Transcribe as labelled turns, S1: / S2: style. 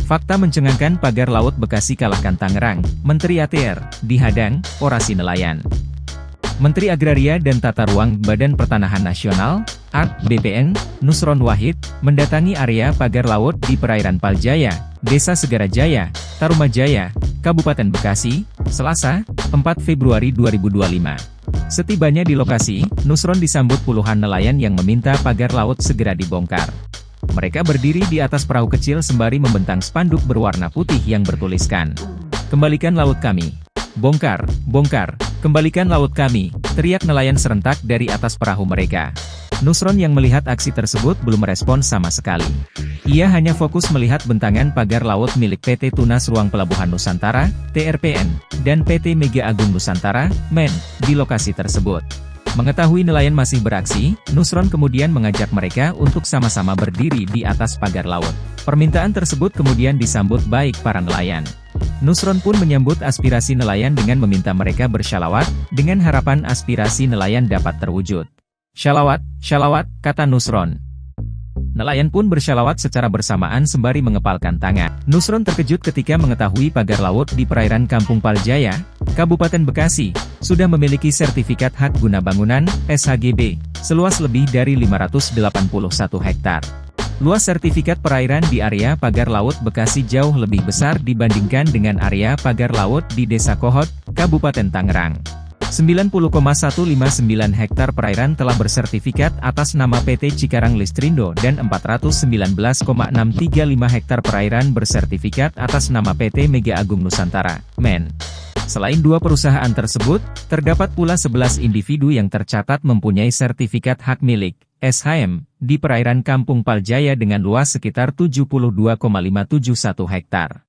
S1: Fakta mencengangkan pagar laut Bekasi kalahkan Tangerang, Menteri ATR, dihadang, orasi nelayan. Menteri Agraria dan Tata Ruang Badan Pertanahan Nasional, ART, BPN, Nusron Wahid, mendatangi area pagar laut di perairan Paljaya, Desa Segara Jaya, Tarumajaya, Kabupaten Bekasi, Selasa, 4 Februari 2025. Setibanya di lokasi, Nusron disambut puluhan nelayan yang meminta pagar laut segera dibongkar. Mereka berdiri di atas perahu kecil sembari membentang spanduk berwarna putih yang bertuliskan, "Kembalikan laut kami. Bongkar, bongkar, kembalikan laut kami," teriak nelayan serentak dari atas perahu mereka. Nusron yang melihat aksi tersebut belum merespons sama sekali. Ia hanya fokus melihat bentangan pagar laut milik PT Tunas Ruang Pelabuhan Nusantara, TRPN, dan PT Mega Agung Nusantara, MEN, di lokasi tersebut. Mengetahui nelayan masih beraksi, Nusron kemudian mengajak mereka untuk sama-sama berdiri di atas pagar laut. Permintaan tersebut kemudian disambut baik para nelayan. Nusron pun menyambut aspirasi nelayan dengan meminta mereka bersyalawat, dengan harapan aspirasi nelayan dapat terwujud. "Syalawat, syalawat," kata Nusron. Nelayan pun bersyalawat secara bersamaan sembari mengepalkan tangan. Nusron terkejut ketika mengetahui pagar laut di perairan Kampung Paljaya, Kabupaten Bekasi, sudah memiliki sertifikat hak guna bangunan, SHGB, seluas lebih dari 581 hektar. Luas sertifikat perairan di area pagar laut Bekasi jauh lebih besar dibandingkan dengan area pagar laut di Desa Kohot, Kabupaten Tangerang. 90,159 hektar perairan telah bersertifikat atas nama PT Cikarang Listrindo dan 419,635 hektar perairan bersertifikat atas nama PT Mega Agung Nusantara, MEN. Selain dua perusahaan tersebut, terdapat pula 11 individu yang tercatat mempunyai sertifikat hak milik, SHM, di perairan Kampung Paljaya dengan luas sekitar 72,571 hektar.